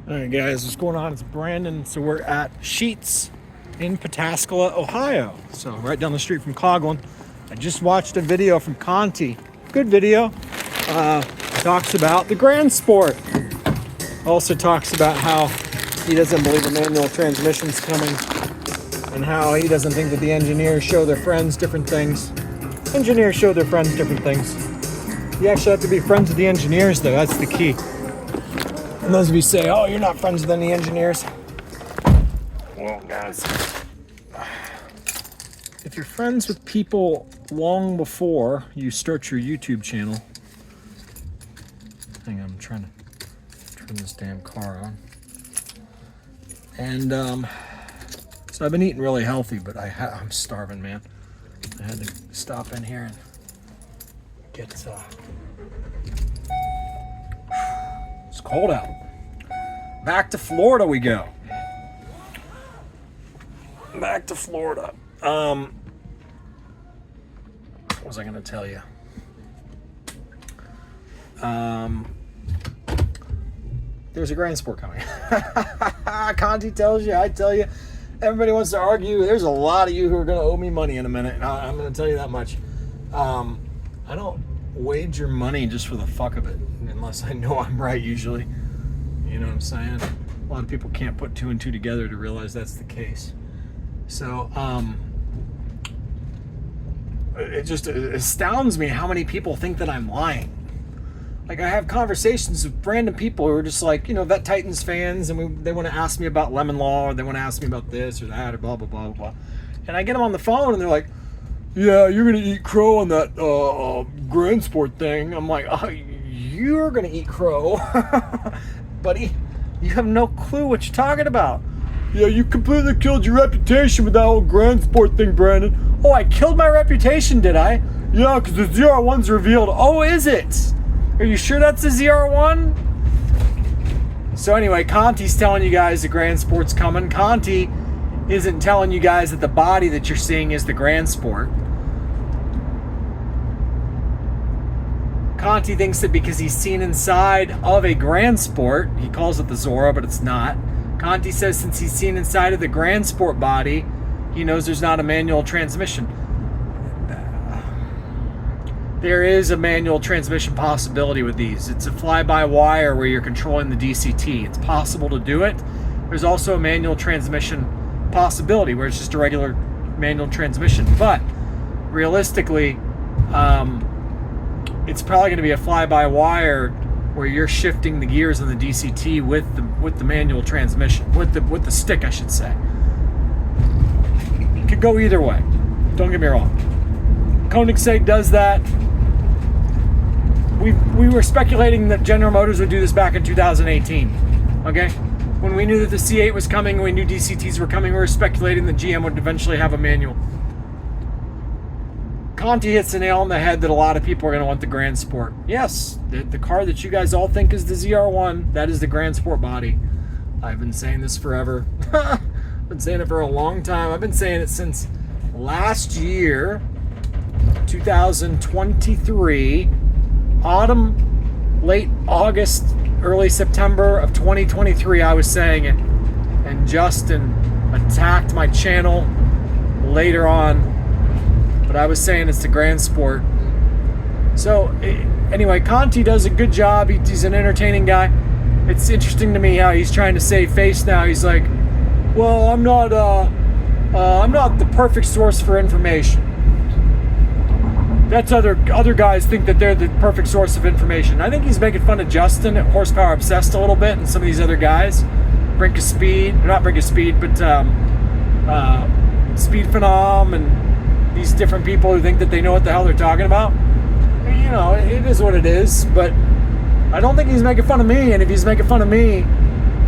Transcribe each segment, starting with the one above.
All right, guys, what's going on? It's Brandon. So we're at Sheetz in Pataskala, Ohio. So right down the street from Coghlan. I just watched a video from Conti. Good video. Talks about the Grand Sport. Also talks about how he doesn't believe a manual transmission's coming and how he doesn't think that the engineers show their friends different things. Engineers show their friends different things. You actually have to be friends with the engineers, though. That's the key. And those of you say, oh, you're not friends with any engineers. Well, guys, if you're friends with people long before you start your YouTube channel, hang on, I'm trying to turn this damn car on. And so I've been eating really healthy, but I'm starving, man. I had to stop in here and get it's cold out. Back to Florida we go. Back to Florida. What was I going to tell you? There's a Grand Sport coming. Conti tells you, I tell you. Everybody wants to argue. There's a lot of you who are going to owe me money in a minute. And I'm going to tell you that much. I don't wager money just for the fuck of it, unless I know I'm right usually. You know what I'm saying? A lot of people can't put two and two together to realize that's the case. So, it just astounds me how many people think that I'm lying. Like, I have conversations with random people who are just like, you know, Vet Titans fans, and they want to ask me about Lemon Law, or they want to ask me about this or that, or blah, blah, blah, blah. And I get them on the phone, and they're like, yeah, you're going to eat crow on that Grand Sport thing. I'm like, oh, you're going to eat crow. Buddy, you have no clue what you're talking about. Yeah, you completely killed your reputation with that whole Grand Sport thing, Brandon. Oh, I killed my reputation, did I? Yeah, because the zr1's revealed. Oh, is it? Are you sure that's the zr1? So anyway, Conti's telling you guys the Grand Sport's coming. Conti isn't telling you guys that the body that you're seeing is the Grand Sport. Conti thinks that because he's seen inside of a Grand Sport, he calls it the Zora, but it's not. Conti says since he's seen inside of the Grand Sport body, he knows there's not a manual transmission. There is a manual transmission possibility with these. It's a fly-by-wire where you're controlling the DCT. It's possible to do it. There's also a manual transmission possibility where it's just a regular manual transmission. But realistically, it's probably going to be a fly-by-wire where you're shifting the gears on the DCT with the manual transmission, with the stick, I should say. It could go either way. Don't get me wrong. Koenigsegg does that. We were speculating that General Motors would do this back in 2018. Okay? When we knew that the C8 was coming, we knew DCTs were coming, we were speculating that GM would eventually have a manual. Conti hits the nail on the head that a lot of people are going to want the Grand Sport. Yes, the car that you guys all think is the ZR1, that is the Grand Sport body. I've been saying this forever. I've been saying it for a long time. I've been saying it since last year, 2023, autumn, late August, early September of 2023, I was saying it. And Justin attacked my channel later on. But I was saying it's the Grand Sport. So, anyway, Conti does a good job. He's an entertaining guy. It's interesting to me how he's trying to save face now. He's like, well, I'm not the perfect source for information. That's other guys think that they're the perfect source of information. I think he's making fun of Justin at Horsepower Obsessed a little bit, and some of these other guys. Brink of Speed, not Brink of Speed, but Speed Phenom, and these different people who think that they know what the hell they're talking about. You know, it is what it is, but I don't think he's making fun of me, and if he's making fun of me,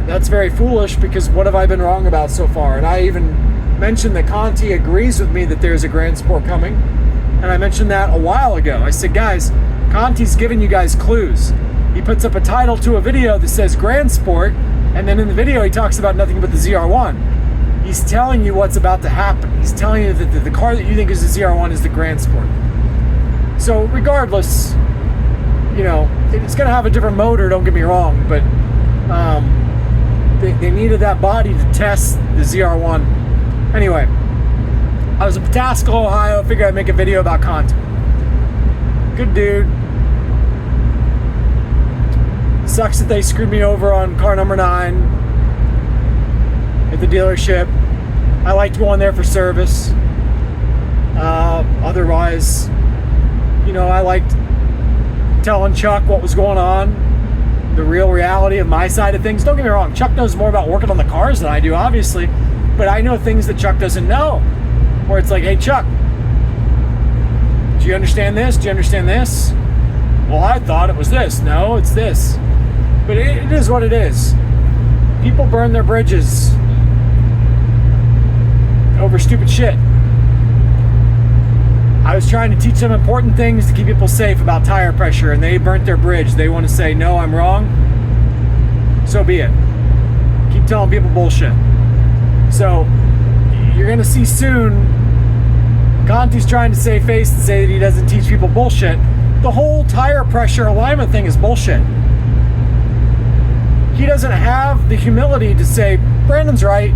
that's very foolish, because what have I been wrong about so far? And I even mentioned that Conti agrees with me that there's a Grand Sport coming, and I mentioned that a while ago. I said, guys, Conti's giving you guys clues. He puts up a title to a video that says Grand Sport, and then in the video he talks about nothing but the ZR1. He's telling you what's about to happen. He's telling you that the car that you think is the ZR1 is the Grand Sport. So regardless, you know, it's going to have a different motor, don't get me wrong, but they needed that body to test the ZR1. Anyway, I was in Pataskala, Ohio. Figured I'd make a video about Conti. Good dude. Sucks that they screwed me over on car number 9 at the dealership. I liked going there for service. Otherwise, you know, I liked telling Chuck what was going on, the real reality of my side of things. Don't get me wrong, Chuck knows more about working on the cars than I do, obviously, but I know things that Chuck doesn't know, where it's like, hey, Chuck, do you understand this? Do you understand this? Well, I thought it was this. No, it's this. But it is what it is. People burn their bridges over stupid shit. I was trying to teach them important things to keep people safe about tire pressure, and they burnt their bridge. They want to say, no, I'm wrong. So be it. Keep telling people bullshit. So, you're going to see soon, Conti's trying to save face and say that he doesn't teach people bullshit. The whole tire pressure alignment thing is bullshit. He doesn't have the humility to say, Brandon's right.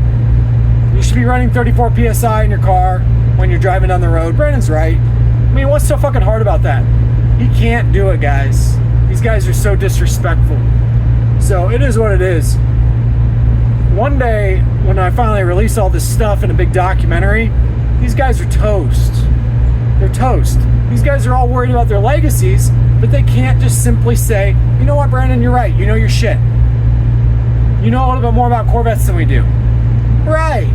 You should be running 34 PSI in your car when you're driving down the road. Brandon's right. I mean, what's so fucking hard about that? He can't do it, guys. These guys are so disrespectful. So it is what it is. One day, when I finally release all this stuff in a big documentary, these guys are toast. They're toast. These guys are all worried about their legacies, but they can't just simply say, you know what, Brandon, you're right. You know your shit. You know a little bit more about Corvettes than we do. Right.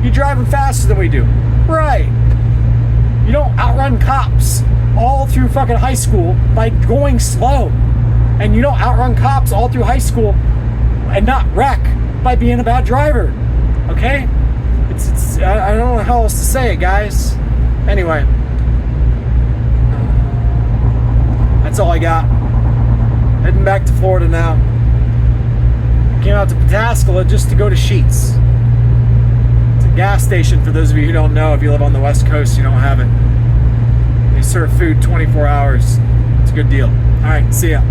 You're driving faster than we do. Right. You don't outrun cops all through fucking high school by going slow. And you don't outrun cops all through high school and not wreck by being a bad driver. Okay? I don't know how else to say it, guys. Anyway. That's all I got. Heading back to Florida now. Came out to Pataskala just to go to Sheetz. It's a gas station for those of you who don't know. If you live on the West Coast, you don't have it. They serve food 24 hours. It's a good deal. All right, see ya.